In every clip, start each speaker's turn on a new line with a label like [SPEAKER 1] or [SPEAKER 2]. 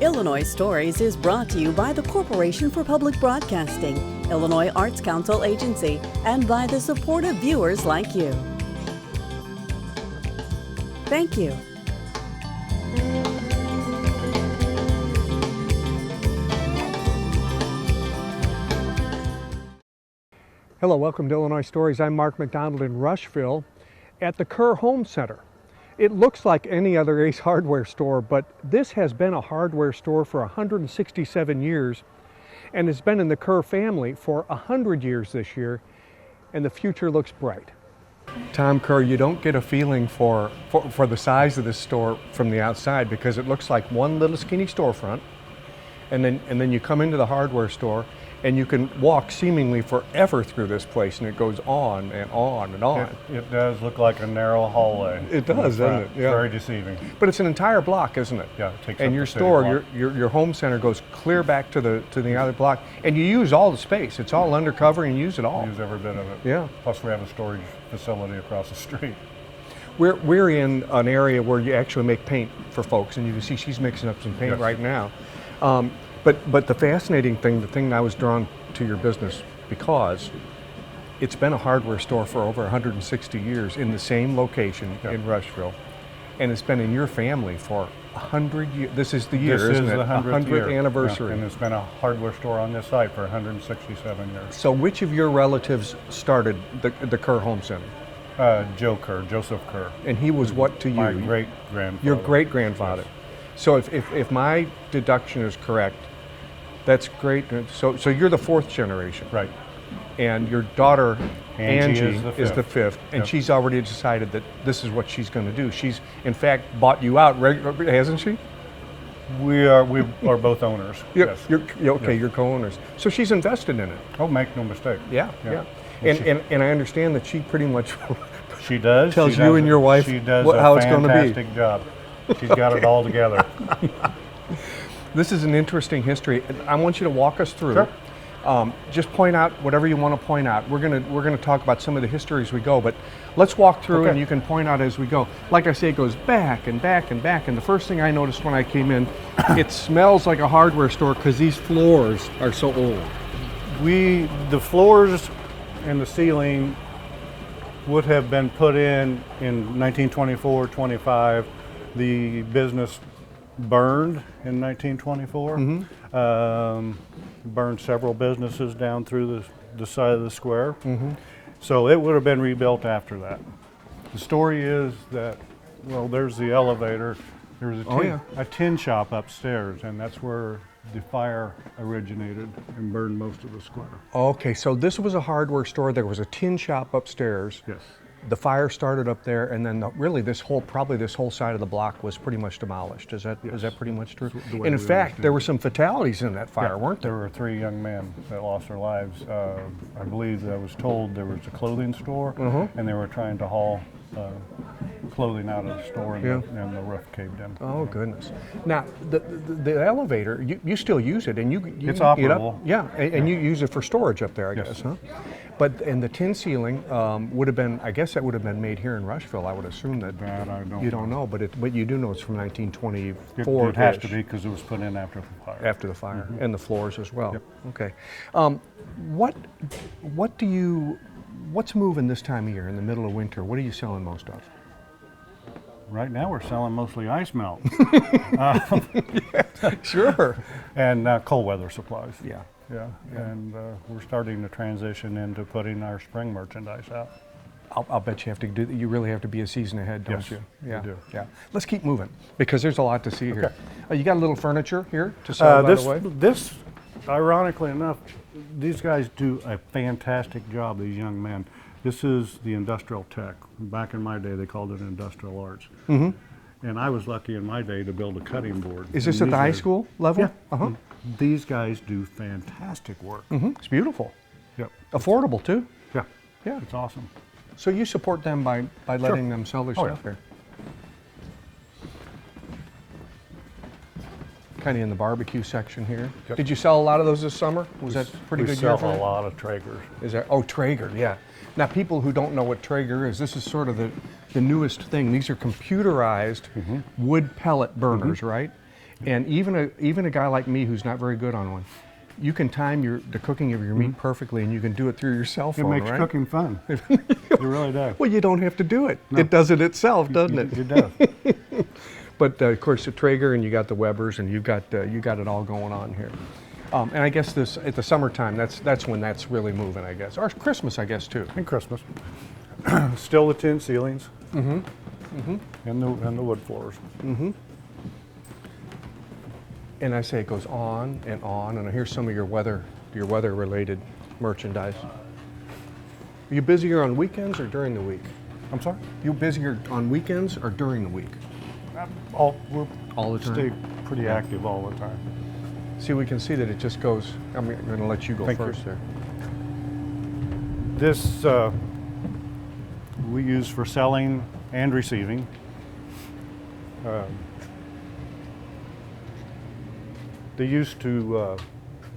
[SPEAKER 1] Illinois Stories is brought to you by the Corporation for Public Broadcasting, Illinois Arts Council Agency, and by the supportive viewers like you. Thank you.
[SPEAKER 2] Hello, welcome to Illinois Stories. I'm Mark McDonald in Rushville at the Kerr Home Center. It looks like any other Ace Hardware store, but this has been a hardware store for 167 years and has been in the Kerr family for 100 years this year, and the future looks bright. Tom Kerr, you don't get a feeling for the size of this store from the outside because it looks like one little skinny storefront, and then you come into the hardware store and you can walk seemingly forever through this place, and it goes on and on and on.
[SPEAKER 3] It does look like a narrow hallway.
[SPEAKER 2] It does, doesn't it? Yeah.
[SPEAKER 3] Very deceiving.
[SPEAKER 2] But it's an entire block, isn't it?
[SPEAKER 3] Yeah, it takes
[SPEAKER 2] and
[SPEAKER 3] up
[SPEAKER 2] your
[SPEAKER 3] the city
[SPEAKER 2] store,
[SPEAKER 3] block.
[SPEAKER 2] your home center goes clear back to the other block, and you use all the space. It's all undercover, and you use it all.
[SPEAKER 3] Use every bit of it.
[SPEAKER 2] Yeah.
[SPEAKER 3] Plus, we have a storage facility across the street.
[SPEAKER 2] We're in an area where you actually make paint for folks, and you can see she's mixing up some paint right now. But the fascinating thing, the thing I was drawn to your business because it's been a hardware store for over 160 years in the same location in Rushville, and it's been in your family for 100 years. This is the year, isn't it?
[SPEAKER 3] The 100th
[SPEAKER 2] anniversary.
[SPEAKER 3] Yeah, and it's been a hardware store on this site for 167 years.
[SPEAKER 2] So which of your relatives started the Kerr Home Center?
[SPEAKER 3] Joe Kerr, Joseph Kerr.
[SPEAKER 2] And he was what to you?
[SPEAKER 3] My great-grandfather.
[SPEAKER 2] Your great-grandfather.
[SPEAKER 3] Yes.
[SPEAKER 2] So if my deduction is correct, that's great. So you're the fourth generation.
[SPEAKER 3] Right.
[SPEAKER 2] And your daughter, Angie
[SPEAKER 3] is the
[SPEAKER 2] fifth. And
[SPEAKER 3] Yep.
[SPEAKER 2] she's already decided that this is what she's going to do. She's, in fact, bought you out, hasn't she?
[SPEAKER 3] We are both owners. Yes.
[SPEAKER 2] You're co-owners. So she's invested in it.
[SPEAKER 3] Oh, make no mistake.
[SPEAKER 2] Yeah. And I understand that she pretty much
[SPEAKER 3] She does.
[SPEAKER 2] tells you and your wife
[SPEAKER 3] she does
[SPEAKER 2] how it's going to be.
[SPEAKER 3] a fantastic job. She's got it all together.
[SPEAKER 2] This is an interesting history. I want you to walk us through.
[SPEAKER 3] Sure.
[SPEAKER 2] Just point out whatever you want to point out. We're gonna talk about some of the history as we go, but let's walk through and you can point out as we go. Like I say, it goes back and back and back. And the first thing I noticed when I came in, it smells like a hardware store because these floors are so old.
[SPEAKER 3] The floors and the ceiling would have been put in 1924, 25. The business burned in 1924. Burned several businesses down through the side of the square. So it would have been rebuilt after that. The story is that, well, there's the elevator. There's a tin shop upstairs, and that's where the fire originated and burned most of the square.
[SPEAKER 2] Okay, so this was a hardware store. There was a tin shop upstairs.
[SPEAKER 3] Yes.
[SPEAKER 2] The fire started up there, and then really this whole side of the block was pretty much demolished. Is that pretty much true? And in fact, there were some fatalities in that fire, weren't there?
[SPEAKER 3] There were 3 young men that lost their lives. I believe I was told there was a clothing store, and they were trying to haul clothing out of the store, and the roof caved in.
[SPEAKER 2] Oh goodness! Now the elevator, you still use it, and you
[SPEAKER 3] it's operable.
[SPEAKER 2] And you use it for storage up there, I guess, huh? But and the tin ceiling would have been, I guess that would have been made here in Rushville. I would assume that.
[SPEAKER 3] I don't.
[SPEAKER 2] You don't know, but you do know it's from 1924.
[SPEAKER 3] It has to be because it was put in after the fire.
[SPEAKER 2] After the fire, and the floors as well.
[SPEAKER 3] Yep.
[SPEAKER 2] Okay. What's moving this time of year in the middle of winter? What are you selling most of?
[SPEAKER 3] Right now we're selling mostly ice melt.
[SPEAKER 2] Sure.
[SPEAKER 3] And cold weather supplies.
[SPEAKER 2] Yeah.
[SPEAKER 3] And we're starting to transition into putting our spring merchandise out.
[SPEAKER 2] I'll bet you have to do that. You really have to be a season ahead, don't
[SPEAKER 3] Yes,
[SPEAKER 2] you?
[SPEAKER 3] we do.
[SPEAKER 2] Yeah. Let's keep moving because there's a lot to see here. You got a little furniture here to sell, by the way?
[SPEAKER 3] This, ironically enough, these guys do a fantastic job, these young men. This is the industrial tech. Back in my day, they called it industrial arts. And I was lucky in my day to build a cutting board.
[SPEAKER 2] Is this at the high school level?
[SPEAKER 3] Yeah. These guys do fantastic work.
[SPEAKER 2] It's beautiful.
[SPEAKER 3] Yep.
[SPEAKER 2] Affordable too.
[SPEAKER 3] Yeah. It's awesome.
[SPEAKER 2] So you support them by letting them sell their stuff here. Kind of in the barbecue section here.
[SPEAKER 3] Yep.
[SPEAKER 2] Did you sell a lot of those this summer? Was that pretty good year
[SPEAKER 3] We
[SPEAKER 2] for
[SPEAKER 3] sell
[SPEAKER 2] you?
[SPEAKER 3] a lot of Traegers.
[SPEAKER 2] Is that Traeger? Yeah. Now, people who don't know what Traeger is, this is sort of the newest thing. These are computerized wood pellet burners, right? And even a guy like me who's not very good on one, you can time the cooking of your meat perfectly, and you can do it through your cell phone,
[SPEAKER 3] It makes
[SPEAKER 2] right?
[SPEAKER 3] cooking fun. It really does.
[SPEAKER 2] Well, you don't have to do it. No. It does it itself, doesn't it?
[SPEAKER 3] It does.
[SPEAKER 2] But of course, the Traeger, and you got the Webers, and you got it all going on here. And I guess this at the summertime, that's when that's really moving, I guess, or Christmas, I guess too.
[SPEAKER 3] And Christmas. Still the tin ceilings. And the wood floors.
[SPEAKER 2] And I say it goes on, and here's some of your weather-related merchandise. Are you busier on weekends or during the week?
[SPEAKER 3] I'm sorry?
[SPEAKER 2] You busier on weekends or during the week?
[SPEAKER 3] We're
[SPEAKER 2] All the time?
[SPEAKER 3] stay pretty active all the time.
[SPEAKER 2] See, we can see that it just goes. I'm going to let you go
[SPEAKER 3] Thank
[SPEAKER 2] first
[SPEAKER 3] you.
[SPEAKER 2] there.
[SPEAKER 3] This we use for selling and receiving. They used to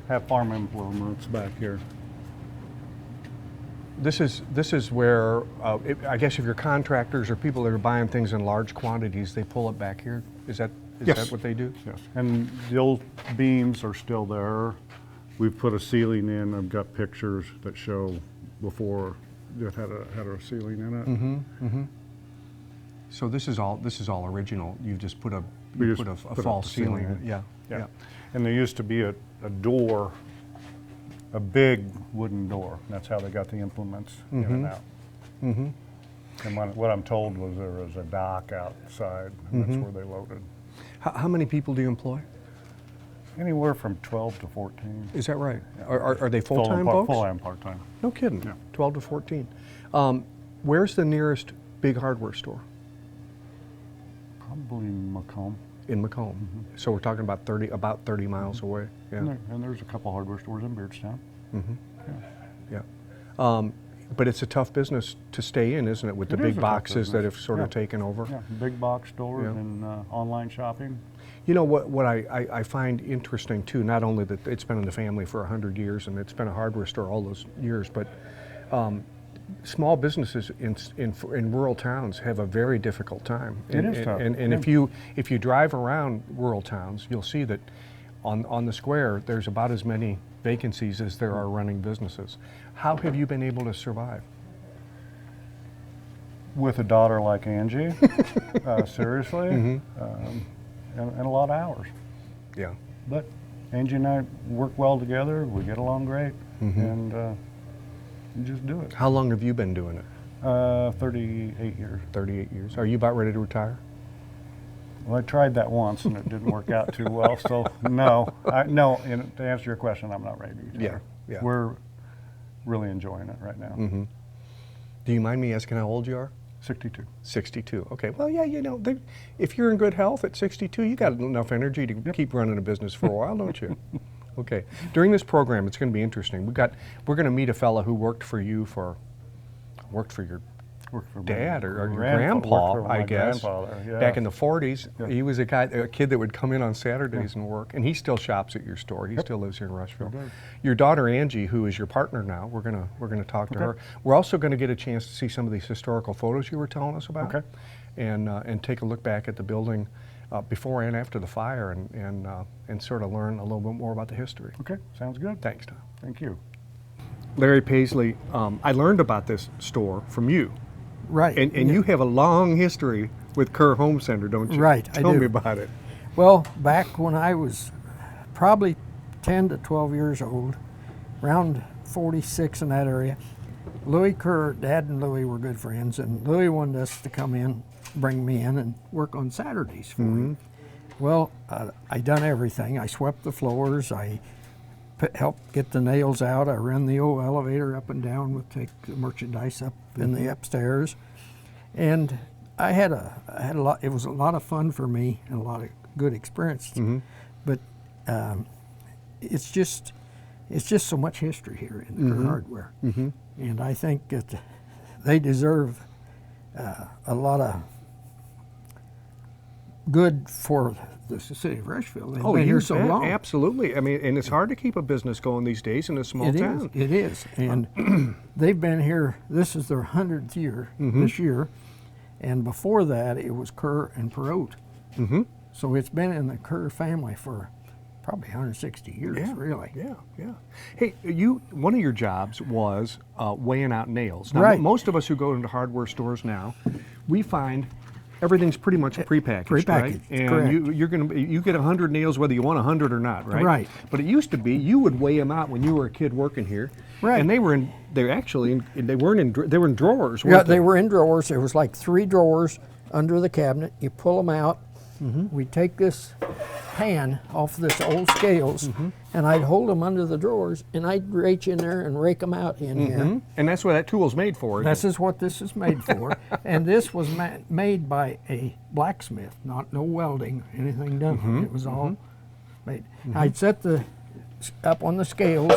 [SPEAKER 3] have farm implements back here.
[SPEAKER 2] This is where I guess if you're contractors or people that are buying things in large quantities, they pull it back here. Is that what they do?
[SPEAKER 3] Yes. And the old beams are still there. We've put a ceiling in. I've got pictures that show before it had a ceiling in it.
[SPEAKER 2] So this is all original. You just put a false ceiling.
[SPEAKER 3] in.
[SPEAKER 2] Yeah.
[SPEAKER 3] And there used to be a door, a big wooden door. That's how they got the implements in and out. And what I'm told was there was a dock outside, and that's where they loaded.
[SPEAKER 2] How many people do you employ?
[SPEAKER 3] Anywhere from 12 to 14.
[SPEAKER 2] Is that right? Are they full-time folks?
[SPEAKER 3] Full and part-time.
[SPEAKER 2] No kidding.
[SPEAKER 3] Yeah.
[SPEAKER 2] 12 to 14. Where's the nearest big hardware store?
[SPEAKER 3] Probably Macomb.
[SPEAKER 2] In Macomb. So we're talking about 30 miles away. Yeah.
[SPEAKER 3] And there's a couple hardware stores in Beardstown.
[SPEAKER 2] Yeah. But it's a tough business to stay in, isn't it? With the big boxes that have sort of taken over.
[SPEAKER 3] Yeah, big box stores and online shopping.
[SPEAKER 2] You know what I find interesting too, not only that it's been in the family for 100 years and it's been a hardware store all those years, but small businesses in rural towns have a very difficult time.
[SPEAKER 3] It is tough.
[SPEAKER 2] And if you drive around rural towns, you'll see that on the square there's about as many vacancies as there are running businesses. How have you been able to survive?
[SPEAKER 3] With a daughter like Angie, seriously, and a lot of hours.
[SPEAKER 2] Yeah.
[SPEAKER 3] But Angie and I work well together. We get along great, and you just do it.
[SPEAKER 2] How long have you been doing it?
[SPEAKER 3] 38 years.
[SPEAKER 2] 38 years. Are you about ready to retire?
[SPEAKER 3] Well, I tried that once and it didn't work out too well. So no. And to answer your question, I'm not ready to retire.
[SPEAKER 2] Yeah.
[SPEAKER 3] We're really enjoying it right now.
[SPEAKER 2] Do you mind me asking how old you are?
[SPEAKER 3] 62.
[SPEAKER 2] 62. Okay. Well, yeah. You know, if you're in good health at 62, you got enough energy to keep running a business for a while, don't you? Okay. During this program, it's going to be interesting. We're going to meet a fella who worked for your dad or your grandpa, I guess, back in the 40s.
[SPEAKER 3] Yeah.
[SPEAKER 2] He was a kid that would come in on Saturdays and work, and he still shops at your store. He still lives here in Rushville. Your daughter Angie, who is your partner now, we're gonna talk to her. We're also going to get a chance to see some of these historical photos you were telling us about, and take a look back at the building before and after the fire, and sort of learn a little bit more about the history.
[SPEAKER 3] Okay, sounds good.
[SPEAKER 2] Thanks, Tom.
[SPEAKER 3] Thank you.
[SPEAKER 2] Larry Paisley, I learned about this store from you.
[SPEAKER 4] Right.
[SPEAKER 2] And you have a long history with Kerr Home Center, don't you?
[SPEAKER 4] Right, I do.
[SPEAKER 2] Tell me about it.
[SPEAKER 4] Well, back when I was probably 10 to 12 years old, around 46 in that area, Louis Kerr, Dad and Louis were good friends, and Louis wanted us to come in, bring me in and work on Saturdays for him. Well, I done everything. I swept the floors, I helped get the nails out. I ran the old elevator up and down, would take the merchandise up in the upstairs, and I had a lot. It was a lot of fun for me and a lot of good experience. But it's just so much history here in Kerr Hardware, and I think that they deserve a lot of good for the city of Rushville. They've been here so long.
[SPEAKER 2] Absolutely. I mean, and it's hard to keep a business going these days in a small town.
[SPEAKER 4] It is. And they've been here, this is their 100th year this year. And before that, it was Kerr and Perot. So it's been in the Kerr family for probably 160 years, really.
[SPEAKER 2] Yeah, yeah. Hey, one of your jobs was weighing out nails. Now,
[SPEAKER 4] Right.
[SPEAKER 2] most of us who go into hardware stores now, we find everything's pretty much prepackaged, right?
[SPEAKER 4] Prepackaged,
[SPEAKER 2] And
[SPEAKER 4] correct.
[SPEAKER 2] you get 100 nails whether you want 100 or not, right?
[SPEAKER 4] Right.
[SPEAKER 2] But it used to be you would weigh them out when you were a kid working here,
[SPEAKER 4] Right.
[SPEAKER 2] And they were in drawers.
[SPEAKER 4] Yeah,
[SPEAKER 2] weren't
[SPEAKER 4] they were in drawers. There was like 3 drawers under the cabinet. You pull them out. We take this pan off this old scales, and I'd hold them under the drawers, and I'd reach in there and rake them out in here.
[SPEAKER 2] And that's what that tool's made for. isn't
[SPEAKER 4] This
[SPEAKER 2] it?
[SPEAKER 4] is what this is made for. And this was made by a blacksmith, no welding, anything done. It was all made. I'd set up on the scales,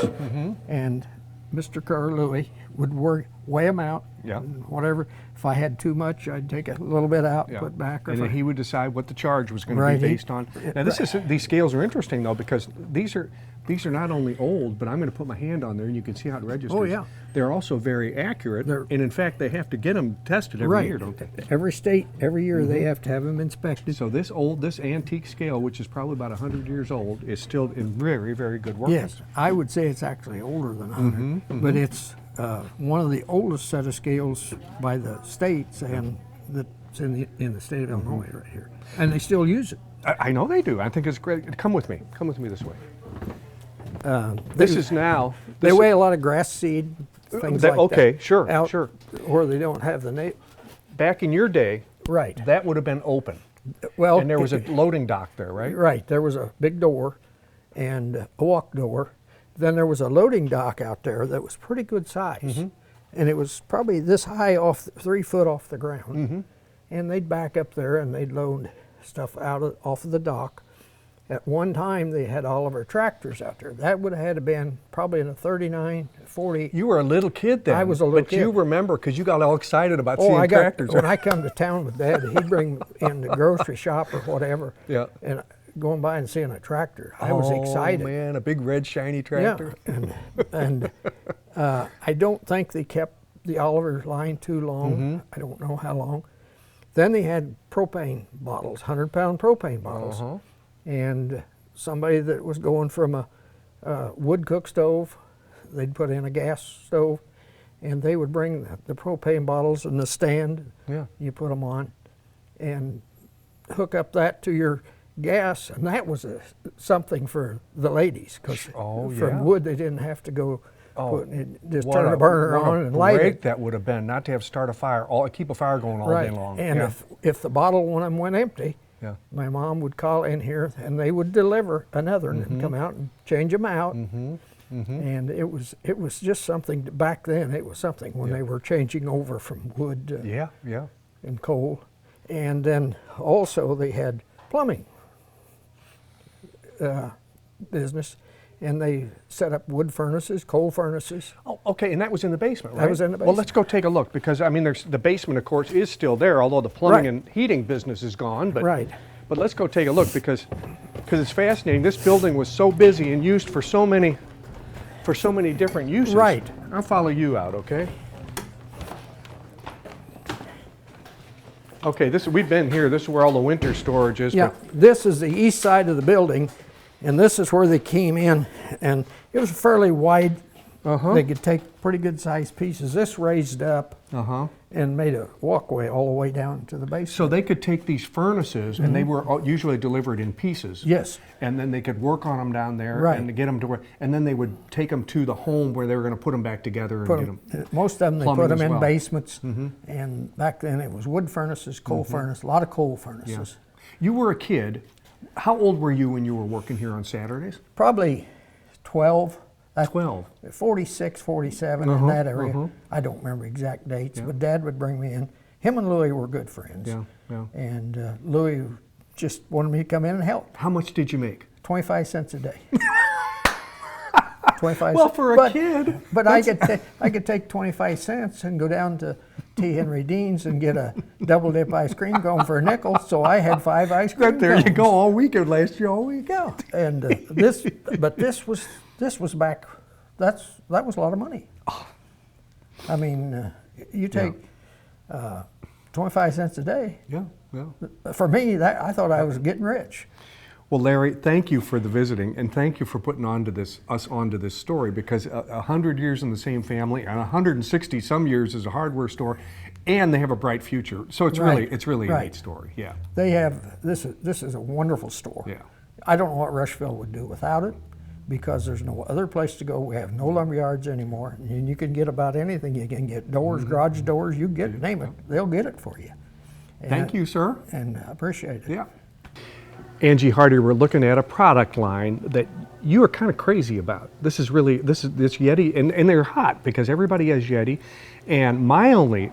[SPEAKER 4] and Mr. Kerr, Louis, would weigh them out.
[SPEAKER 2] Yeah.
[SPEAKER 4] And whatever. If I had too much, I'd take a little bit out,
[SPEAKER 2] Yeah.
[SPEAKER 4] put back. Or
[SPEAKER 2] And
[SPEAKER 4] if
[SPEAKER 2] then
[SPEAKER 4] I-
[SPEAKER 2] he would decide what the charge was going to
[SPEAKER 4] Right,
[SPEAKER 2] be
[SPEAKER 4] he-
[SPEAKER 2] based on. Now these scales are interesting though, because these are not only old, but I'm going to put my hand on there and you can see how it registers.
[SPEAKER 4] Oh, yeah.
[SPEAKER 2] They're also very accurate,
[SPEAKER 4] They're-
[SPEAKER 2] and in fact they have to get them tested every
[SPEAKER 4] right.
[SPEAKER 2] year, don't they?
[SPEAKER 4] Every state, every year, they have to have them inspected.
[SPEAKER 2] So this antique scale, which is probably about 100 years old, is still in very, very good working.
[SPEAKER 4] Yes, I would say it's actually older than 100, but it's one of the oldest set of scales by the states, and that's in the state of Illinois right here. And they still use it.
[SPEAKER 2] I know they do. I think it's great. Come with me. Come with me this way. This is now.
[SPEAKER 4] They weigh a lot of grass seed, things like that.
[SPEAKER 2] Okay, sure,
[SPEAKER 4] out
[SPEAKER 2] sure.
[SPEAKER 4] Or they don't have the name.
[SPEAKER 2] Back in your day,
[SPEAKER 4] Right.
[SPEAKER 2] that would have been open.
[SPEAKER 4] Well,
[SPEAKER 2] And there was a loading dock there, right?
[SPEAKER 4] Right. There was a big door and a walk door. Then there was a loading dock out there that was pretty good size. And it was probably this high, 3 foot off the ground. And they'd back up there and they'd load stuff off of the dock. At one time, they had all of our tractors out there. That would have had to been probably in a 39, 40.
[SPEAKER 2] You were a little kid then.
[SPEAKER 4] I was a little kid.
[SPEAKER 2] But you remember because you got all excited about
[SPEAKER 4] Oh,
[SPEAKER 2] seeing tractors.
[SPEAKER 4] when I come to town with Dad, he'd bring in the grocery shop or whatever.
[SPEAKER 2] Yeah.
[SPEAKER 4] And going by and seeing a tractor, I was excited.
[SPEAKER 2] Oh man, a big red shiny tractor.
[SPEAKER 4] Yeah, and I don't think they kept the Oliver line too long. I don't know how long. Then they had propane bottles, 100-pound propane bottles. And somebody that was going from a wood cook stove, they'd put in a gas stove, and they would bring the propane bottles in the stand.
[SPEAKER 2] Yeah.
[SPEAKER 4] You put them on and hook up that to your gas, and that was something for the ladies, because from wood they didn't have to go just turn the burner on and light it.
[SPEAKER 2] That would have been, not to have start a fire, keep a fire going all day long.
[SPEAKER 4] And
[SPEAKER 2] Yeah.
[SPEAKER 4] if the bottle one of them went empty,
[SPEAKER 2] Yeah.
[SPEAKER 4] my mom would call in here and they would deliver another and come out and change them out. And it was just something back then. It was something when they were changing over from wood to
[SPEAKER 2] Yeah.
[SPEAKER 4] and coal. And then also they had plumbing business, and they set up wood furnaces, coal furnaces.
[SPEAKER 2] Oh, okay, and that was in the basement, right?
[SPEAKER 4] That was in the
[SPEAKER 2] Well,
[SPEAKER 4] basement.
[SPEAKER 2] let's go take a look, because I mean, the basement, of course, is still there, although the plumbing
[SPEAKER 4] Right.
[SPEAKER 2] and heating business is gone. But
[SPEAKER 4] Right.
[SPEAKER 2] But let's go take a look, because it's fascinating. This building was so busy and used for so many different uses.
[SPEAKER 4] Right.
[SPEAKER 2] I'll follow you out, okay? Okay, we've been here. This is where all the winter storage is.
[SPEAKER 4] Yeah, this is the east side of the building, and this is where they came in, and it was fairly wide. They could take pretty good sized pieces. This raised up and made a walkway all the way down to the basement.
[SPEAKER 2] So they could take these furnaces, and they were usually delivered in pieces.
[SPEAKER 4] Yes.
[SPEAKER 2] And then they could work on them down there
[SPEAKER 4] Right.
[SPEAKER 2] and get them to where, and then they would take them to the home where they were going to put them back together and get them.
[SPEAKER 4] Most of them, they
[SPEAKER 2] plumbing
[SPEAKER 4] put them
[SPEAKER 2] as
[SPEAKER 4] in
[SPEAKER 2] well.
[SPEAKER 4] basements, and back then it was wood furnaces, coal furnace, a lot of coal furnaces.
[SPEAKER 2] You were a kid. How old were you when you were working here on Saturdays?
[SPEAKER 4] Probably 12.
[SPEAKER 2] 12.
[SPEAKER 4] 46, 47 in that area. I don't remember exact dates, but Dad would bring me in. Him and Louis were good friends.
[SPEAKER 2] Yeah.
[SPEAKER 4] And Louis just wanted me to come in and help.
[SPEAKER 2] How much did you make?
[SPEAKER 4] 25 cents a day. 25
[SPEAKER 2] Well,
[SPEAKER 4] cents.
[SPEAKER 2] for a kid.
[SPEAKER 4] But I could take 25 cents and go down to T. Henry Dean's and get a double dip ice cream cone for a nickel. So I had 5 ice cream
[SPEAKER 2] There you
[SPEAKER 4] cones.
[SPEAKER 2] go. All week. It last you all week.
[SPEAKER 4] Yeah. And this was back. That was a lot of money. I mean, you take 25 cents a day.
[SPEAKER 2] Yeah, yeah.
[SPEAKER 4] For me, I thought I was getting rich.
[SPEAKER 2] Well, Larry, thank you for the visiting, and thank you for putting us onto this story, because 100 years in the same family and 160 some years as a hardware store, and they have a bright future. So it's
[SPEAKER 4] Right.
[SPEAKER 2] really a
[SPEAKER 4] Right.
[SPEAKER 2] neat story. Yeah.
[SPEAKER 4] They have this is a wonderful store.
[SPEAKER 2] Yeah.
[SPEAKER 4] I don't know what Rushville would do without it, because there's no other place to go. We have no lumber yards anymore, and you can get about anything. You can get doors, garage doors. You get name it, they'll get it for you.
[SPEAKER 2] Thank you, sir.
[SPEAKER 4] And I appreciate it.
[SPEAKER 2] Yeah. Angie Hardy, we're looking at a product line that you are kind of crazy about. This is this Yeti, and they're hot because everybody has Yeti. And my only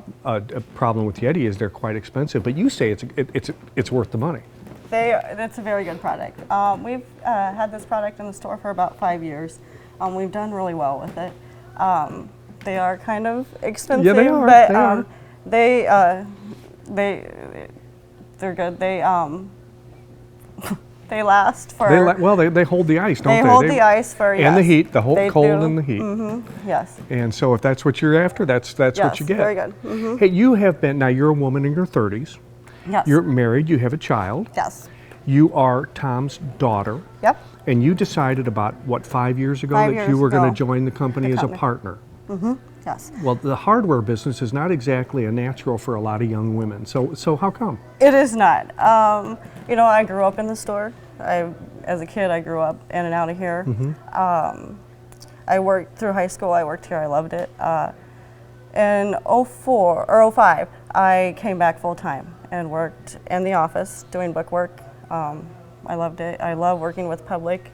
[SPEAKER 2] problem with Yeti is they're quite expensive, but you say it's worth the money.
[SPEAKER 5] That's a very good product. We've had this product in the store for about 5 years. We've done really well with it. They are kind of expensive,
[SPEAKER 2] Yeah, they are.
[SPEAKER 5] but
[SPEAKER 2] They are.
[SPEAKER 5] they're good. They last for.
[SPEAKER 2] They hold the ice, don't they?
[SPEAKER 5] They hold the ice for,
[SPEAKER 2] and the heat, the whole
[SPEAKER 5] they
[SPEAKER 2] cold
[SPEAKER 5] do.
[SPEAKER 2] and the heat.
[SPEAKER 5] Yes.
[SPEAKER 2] And so if that's what you're after, that's what
[SPEAKER 5] Yes,
[SPEAKER 2] you get.
[SPEAKER 5] very good.
[SPEAKER 2] Hey, you have been, now you're a woman in your 30s.
[SPEAKER 5] Yes.
[SPEAKER 2] You're married, you have a child.
[SPEAKER 5] Yes.
[SPEAKER 2] You are Tom's daughter.
[SPEAKER 5] Yep.
[SPEAKER 2] And you decided about, 5 years ago
[SPEAKER 5] 5
[SPEAKER 2] that
[SPEAKER 5] years
[SPEAKER 2] you were going
[SPEAKER 5] ago,
[SPEAKER 2] to join the company
[SPEAKER 5] the
[SPEAKER 2] as a
[SPEAKER 5] company.
[SPEAKER 2] partner.
[SPEAKER 5] Yes.
[SPEAKER 2] Well, the hardware business is not exactly a natural for a lot of young women. So how come?
[SPEAKER 5] It is not. I grew up in the store. As a kid, I grew up in and out of here. I worked through high school. I worked here. I loved it. In 04 or 05, I came back full time and worked in the office doing bookwork. I loved it. I love working with public,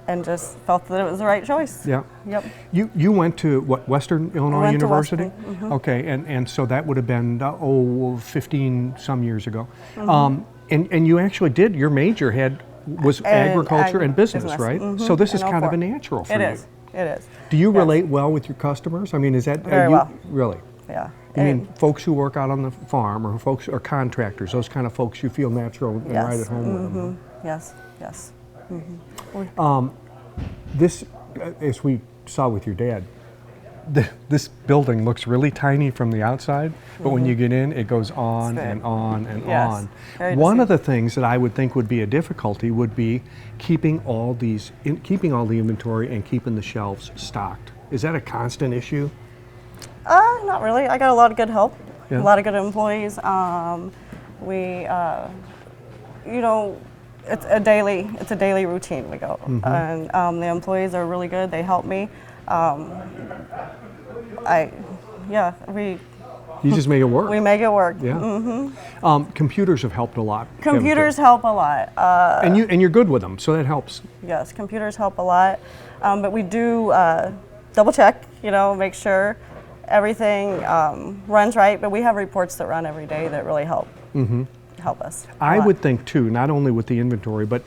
[SPEAKER 5] and just felt that it was the right choice.
[SPEAKER 2] Yeah.
[SPEAKER 5] Yep.
[SPEAKER 2] You went to what, Western Illinois
[SPEAKER 5] went to
[SPEAKER 2] University?
[SPEAKER 5] Western,
[SPEAKER 2] Okay, and so that would have been 15 some years ago. And you actually did, your major was agriculture and business, right? So this is
[SPEAKER 5] In
[SPEAKER 2] kind of
[SPEAKER 5] 04.
[SPEAKER 2] a natural for you.
[SPEAKER 5] It is.
[SPEAKER 2] Do you
[SPEAKER 5] Yes.
[SPEAKER 2] relate well with your customers? I mean, is that
[SPEAKER 5] Very well.
[SPEAKER 2] Really?
[SPEAKER 5] Yeah.
[SPEAKER 2] I mean, folks who work out on the farm, or folks or contractors, those kind of folks you feel natural and right at home with them.
[SPEAKER 5] Yes. Yes.
[SPEAKER 2] This, as we saw with your dad, this building looks really tiny from the outside, but when you get in, it goes on
[SPEAKER 5] It's
[SPEAKER 2] and
[SPEAKER 5] big.
[SPEAKER 2] on and
[SPEAKER 5] Yes.
[SPEAKER 2] on.
[SPEAKER 5] Very
[SPEAKER 2] One of
[SPEAKER 5] distinct.
[SPEAKER 2] the things that I would think would be a difficulty would be keeping all the inventory and keeping the shelves stocked. Is that a constant issue?
[SPEAKER 5] Not really. I got a lot of good help.
[SPEAKER 2] Yeah.
[SPEAKER 5] A lot of good employees. It's a daily routine we go, and the employees are really good. They help me.
[SPEAKER 2] You just make it work.
[SPEAKER 5] We make it work.
[SPEAKER 2] Yeah. Computers have helped a lot. haven't they?
[SPEAKER 5] Computers help a lot.
[SPEAKER 2] And you're good with them, so that helps.
[SPEAKER 5] Yes, computers help a lot, but we do double check. Make sure everything runs right. But we have reports that run every day that really help us. a
[SPEAKER 2] I
[SPEAKER 5] lot.
[SPEAKER 2] would think too, not only with the inventory, but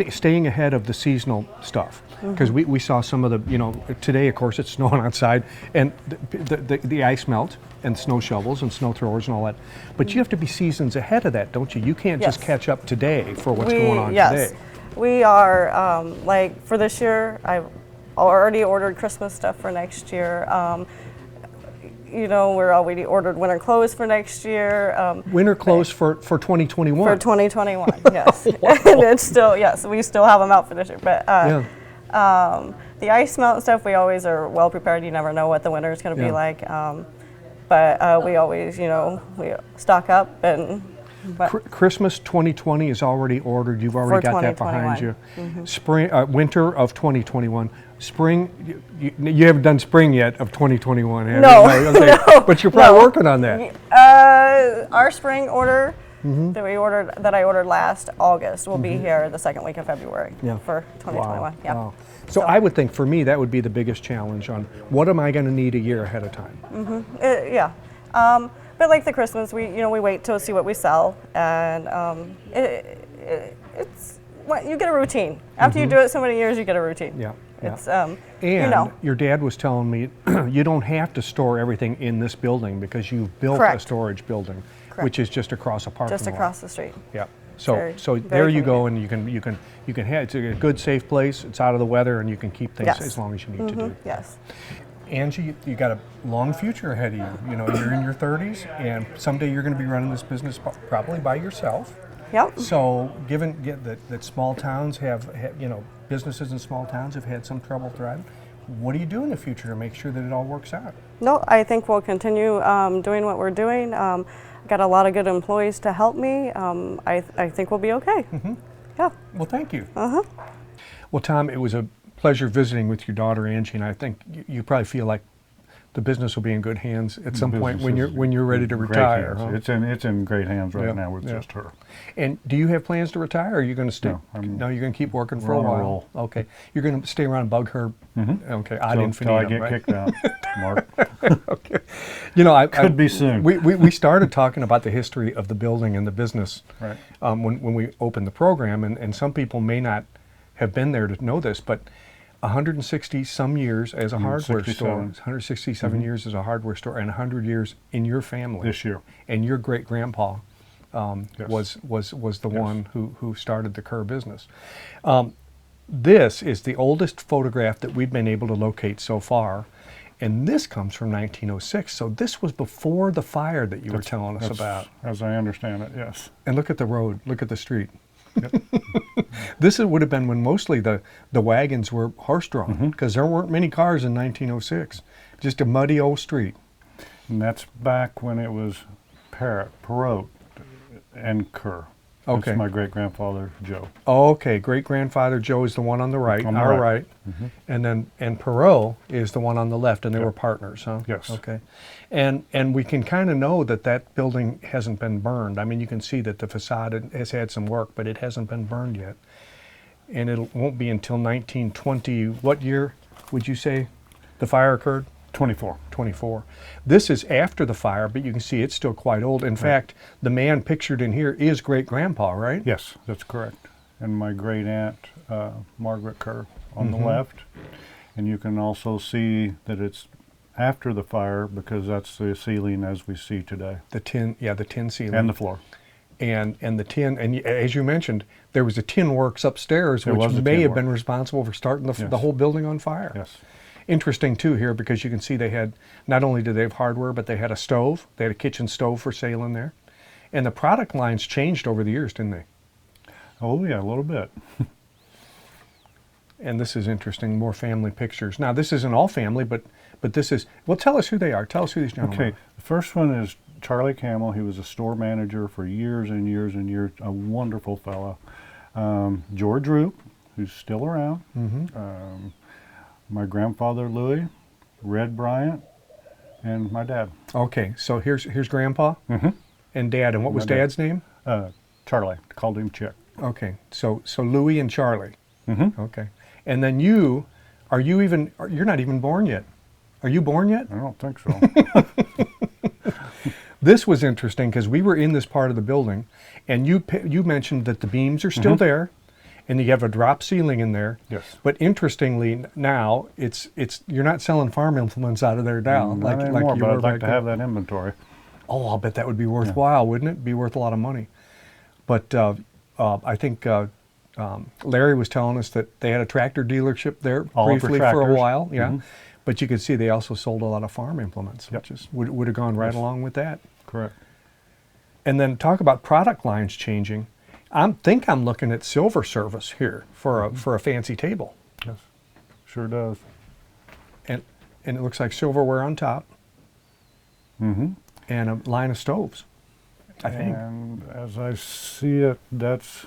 [SPEAKER 2] staying ahead of the seasonal stuff. Because we saw some of the, today of course it's snowing outside, and the ice melt, and snow shovels and snow throwers and all that. But you have to be seasons ahead of that, don't you? You can't just
[SPEAKER 5] Yes.
[SPEAKER 2] catch up today for what's going on
[SPEAKER 5] yes.
[SPEAKER 2] today.
[SPEAKER 5] We are, for this year, I've already ordered Christmas stuff for next year. We're already ordered winter clothes for next year.
[SPEAKER 2] Winter clothes for 2021.
[SPEAKER 5] For 2021, yes. And it's still, yes, we still have them out for this year. But the ice melt and stuff, we always are well prepared. You never know what the winter is going to
[SPEAKER 2] Yeah.
[SPEAKER 5] be like. But we always, we stock up and. But
[SPEAKER 2] Christmas 2020 is already ordered. You've already
[SPEAKER 5] For
[SPEAKER 2] got that behind you.
[SPEAKER 5] 2021.
[SPEAKER 2] Spring, winter of 2021. Spring, you haven't done spring yet of 2021, have
[SPEAKER 5] No,
[SPEAKER 2] you? Okay.
[SPEAKER 5] no,
[SPEAKER 2] But you're probably
[SPEAKER 5] no.
[SPEAKER 2] working on that.
[SPEAKER 5] Our spring order that I ordered last August will be here the second week of February for 2021.
[SPEAKER 2] Wow.
[SPEAKER 5] Yeah.
[SPEAKER 2] Wow. So I would think for me that would be the biggest challenge on what am I going to need a year ahead of time.
[SPEAKER 5] But like the Christmas, we wait till see what we sell, and it's you get a routine. After you do it so many years, you get a routine.
[SPEAKER 2] Yeah.
[SPEAKER 5] It's
[SPEAKER 2] And your dad was telling me you don't have to store everything in this building because you've built a
[SPEAKER 5] Correct.
[SPEAKER 2] storage building,
[SPEAKER 5] Correct.
[SPEAKER 2] which is just across a parking lot.
[SPEAKER 5] just across the street.
[SPEAKER 2] Yeah. So
[SPEAKER 5] Very-
[SPEAKER 2] so
[SPEAKER 5] very
[SPEAKER 2] there you go, and you can have it's a good safe place. It's out of the weather, and you can keep things
[SPEAKER 5] Yes.
[SPEAKER 2] as long as you need to do.
[SPEAKER 5] Yes.
[SPEAKER 2] Angie, you got a long future ahead of you. You know, you're in your 30s, and someday you're going to be running this business probably by yourself.
[SPEAKER 5] Yep.
[SPEAKER 2] So, given that small towns have, you know, businesses in small towns have had some trouble thriving, what do you do in the future to make sure that it all works out?
[SPEAKER 5] No, I think we'll continue doing what we're doing. Got a lot of good employees to help me. I think we'll be okay.
[SPEAKER 2] Mm-hmm.
[SPEAKER 5] Yeah.
[SPEAKER 2] Well, thank you.
[SPEAKER 5] Uh-huh.
[SPEAKER 2] Well, Tom, it was a pleasure visiting with your daughter Angie, and I think you probably feel like the business will be in good hands at some point when you're ready to retire. Huh?
[SPEAKER 3] It's in great hands right
[SPEAKER 2] Yeah,
[SPEAKER 3] now with
[SPEAKER 2] yeah.
[SPEAKER 3] just her.
[SPEAKER 2] And do you have plans to retire, or are you going to stay?
[SPEAKER 3] No,
[SPEAKER 2] you're going to keep working for
[SPEAKER 3] we're
[SPEAKER 2] a
[SPEAKER 3] on a
[SPEAKER 2] while.
[SPEAKER 3] roll.
[SPEAKER 2] Okay, you're going to stay around and bug her.
[SPEAKER 3] Mm-hmm.
[SPEAKER 2] Okay, ad
[SPEAKER 3] Till
[SPEAKER 2] infinitum,
[SPEAKER 3] I get
[SPEAKER 2] right?
[SPEAKER 3] kicked out, Mark.
[SPEAKER 2] Okay, you know,
[SPEAKER 3] Could be soon.
[SPEAKER 2] We started talking about the history of the building and the business
[SPEAKER 3] Right.
[SPEAKER 2] when we opened the program, and some people may not have been there to know this, but 160 some years as a hardware store, 167 years as a hardware store, and 100 years in your family.
[SPEAKER 3] This year.
[SPEAKER 2] And your great grandpa
[SPEAKER 3] Yes.
[SPEAKER 2] was the one who started the Kerr business. This is the oldest photograph that we've been able to locate so far, and this comes from 1906. So this was before the fire that you were telling us
[SPEAKER 3] That's
[SPEAKER 2] about.
[SPEAKER 3] As I understand it, yes.
[SPEAKER 2] And look at the road, look at the street. This would have been when mostly the wagons were horse-drawn, because there weren't many cars in 1906. Just a muddy old street.
[SPEAKER 3] And that's back when it was Perot and Kerr.
[SPEAKER 2] Okay.
[SPEAKER 3] That's my great-grandfather, Joe.
[SPEAKER 2] Oh, okay, great-grandfather Joe is the one on the right,
[SPEAKER 3] On the
[SPEAKER 2] our
[SPEAKER 3] right.
[SPEAKER 2] right. And Perot is the one on the left, and they were partners, huh?
[SPEAKER 3] Yes.
[SPEAKER 2] Okay. And we can kind of know that building hasn't been burned. I mean, you can see that the facade has had some work, but it hasn't been burned yet. And it won't be until 1920. What year would you say the fire occurred?
[SPEAKER 3] 24.
[SPEAKER 2] 24. This is after the fire, but you can see it's still quite old. In fact, the man pictured in here is great-grandpa, right?
[SPEAKER 3] Yes, that's correct. And my great-aunt, Margaret Kerr, on the left. And you can also see that it's after the fire, because that's the ceiling as we see today.
[SPEAKER 2] The tin ceiling.
[SPEAKER 3] And the floor.
[SPEAKER 2] And the tin, and as you mentioned, there was a tin works upstairs,
[SPEAKER 3] There
[SPEAKER 2] which
[SPEAKER 3] was a
[SPEAKER 2] may
[SPEAKER 3] tin
[SPEAKER 2] have been
[SPEAKER 3] works.
[SPEAKER 2] responsible for starting the
[SPEAKER 3] Yes.
[SPEAKER 2] whole building on fire.
[SPEAKER 3] Yes.
[SPEAKER 2] Interesting too here, because you can see they had, not only did they have hardware, but they had a stove. They had a kitchen stove for sale in there. And the product lines changed over the years, didn't they?
[SPEAKER 3] Oh, yeah, a little bit.
[SPEAKER 2] And this is interesting, more family pictures. Now, this isn't all family, but this is, well, tell us who they are. Tell us who these gentlemen
[SPEAKER 3] Okay,
[SPEAKER 2] are.
[SPEAKER 3] the first one is Charlie Camel. He was a store manager for years and years and years, a wonderful fellow. George Roop, who's still around. My grandfather Louis, Red Bryant, and my dad.
[SPEAKER 2] Okay, so here's Grandpa and Dad. And what was
[SPEAKER 3] My dad.
[SPEAKER 2] Dad's name?
[SPEAKER 3] Charlie, called him Chick.
[SPEAKER 2] Okay, so Louis and Charlie. Okay, and then you're not even born yet. Are you born yet?
[SPEAKER 3] I don't think so.
[SPEAKER 2] This was interesting because we were in this part of the building, and you mentioned that the beams are still there, and you have a drop ceiling in there.
[SPEAKER 3] Yes.
[SPEAKER 2] But interestingly, now it's you're not selling farm implements out of there now,
[SPEAKER 3] Not anymore,
[SPEAKER 2] like you
[SPEAKER 3] but
[SPEAKER 2] were
[SPEAKER 3] I'd
[SPEAKER 2] back
[SPEAKER 3] like to
[SPEAKER 2] then.
[SPEAKER 3] have that inventory.
[SPEAKER 2] Oh, I'll bet that would be worthwhile, wouldn't it? Be worth a lot of money. But I think Larry was telling us that they had a tractor dealership there
[SPEAKER 3] All for
[SPEAKER 2] briefly for a
[SPEAKER 3] tractors.
[SPEAKER 2] while. Yeah. But you could see they also sold a lot of farm implements, which is would have gone right along with that.
[SPEAKER 3] Correct.
[SPEAKER 2] And then talk about product lines changing. I'm looking at silver service here for a fancy table,
[SPEAKER 3] Yes, sure does.
[SPEAKER 2] and it looks like silverware on top, and a line of stoves. I think.
[SPEAKER 3] And as I see it, that's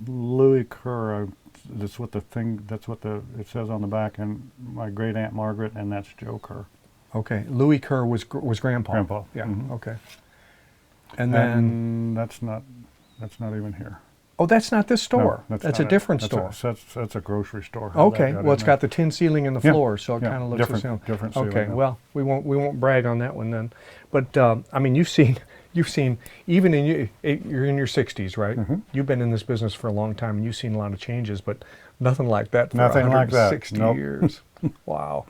[SPEAKER 3] Louis Kerr. That's what it says on the back, and my great aunt Margaret, and that's Joe Kerr.
[SPEAKER 2] Okay, Louis Kerr was Grandpa.
[SPEAKER 3] Grandpa.
[SPEAKER 2] Yeah. Okay. And then
[SPEAKER 3] And that's not even here.
[SPEAKER 2] that's not this store.
[SPEAKER 3] No,
[SPEAKER 2] that's
[SPEAKER 3] not
[SPEAKER 2] a
[SPEAKER 3] it.
[SPEAKER 2] different
[SPEAKER 3] That's
[SPEAKER 2] store.
[SPEAKER 3] That's a grocery store. How
[SPEAKER 2] Okay.
[SPEAKER 3] that
[SPEAKER 2] Well, it's
[SPEAKER 3] in
[SPEAKER 2] got the tin ceiling in the
[SPEAKER 3] Yeah,
[SPEAKER 2] floor, so it
[SPEAKER 3] yeah,
[SPEAKER 2] kind of looks the same.
[SPEAKER 3] different
[SPEAKER 2] Okay.
[SPEAKER 3] ceiling, yeah.
[SPEAKER 2] Well, we won't brag on that one then. But I mean, you've seen even you're in your 60s, right? You've been in this business for a long time, and you've seen a lot of changes, but nothing like that for
[SPEAKER 3] Nothing like that.
[SPEAKER 2] 160
[SPEAKER 3] Nope.
[SPEAKER 2] years. Wow.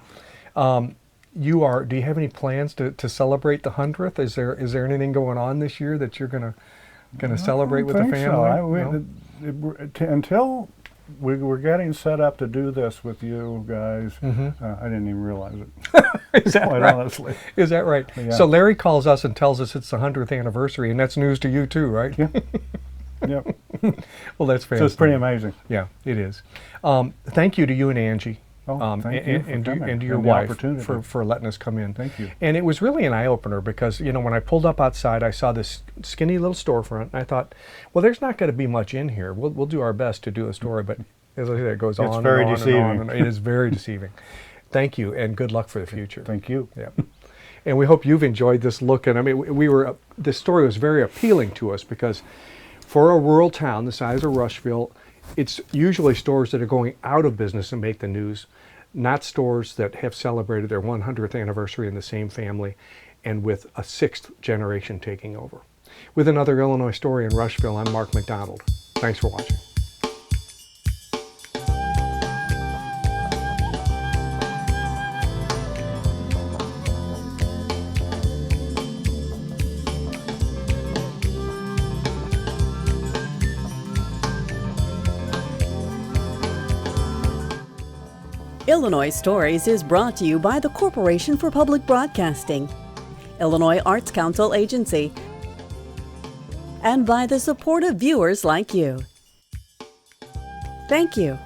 [SPEAKER 2] Do you have any plans to celebrate the 100th? Is there anything going on this year that you're gonna celebrate with the family?
[SPEAKER 3] So.
[SPEAKER 2] No?
[SPEAKER 3] Until we're getting set up to do this with you guys. I didn't even realize it.
[SPEAKER 2] Is that
[SPEAKER 3] Quite
[SPEAKER 2] right?
[SPEAKER 3] honestly.
[SPEAKER 2] Is that right?
[SPEAKER 3] Yeah.
[SPEAKER 2] So Larry calls us and tells us it's the 100th anniversary, and that's news to you too, right?
[SPEAKER 3] Yeah. Yep.
[SPEAKER 2] Well, that's
[SPEAKER 3] So
[SPEAKER 2] fantastic.
[SPEAKER 3] it's pretty amazing.
[SPEAKER 2] Yeah, it is. Thank you to you and Angie.
[SPEAKER 3] Thank you for
[SPEAKER 2] and
[SPEAKER 3] coming
[SPEAKER 2] to your
[SPEAKER 3] and the
[SPEAKER 2] wife
[SPEAKER 3] opportunity.
[SPEAKER 2] for letting us come in.
[SPEAKER 3] Thank you.
[SPEAKER 2] And it was really an eye-opener because, you know, when I pulled up outside, I saw this skinny little storefront, and I thought, well, there's not going to be much in here. We'll do our best to do a story, but as I say, it goes on and
[SPEAKER 3] very
[SPEAKER 2] on
[SPEAKER 3] deceiving.
[SPEAKER 2] and on. And it is very deceiving. Thank you, and good luck for the future.
[SPEAKER 3] Thank you.
[SPEAKER 2] Yeah. And we hope you've enjoyed this look. And I mean, this story was very appealing to us because for a rural town the size of Rushville, it's usually stores that are going out of business and make the news, not stores that have celebrated their 100th anniversary in the same family and with a 6th generation taking over. With another Illinois story in Rushville, I'm Mark McDonald. Thanks for watching.
[SPEAKER 1] Illinois Stories is brought to you by the Corporation for Public Broadcasting, Illinois Arts Council Agency, and by the support of viewers like you. Thank you.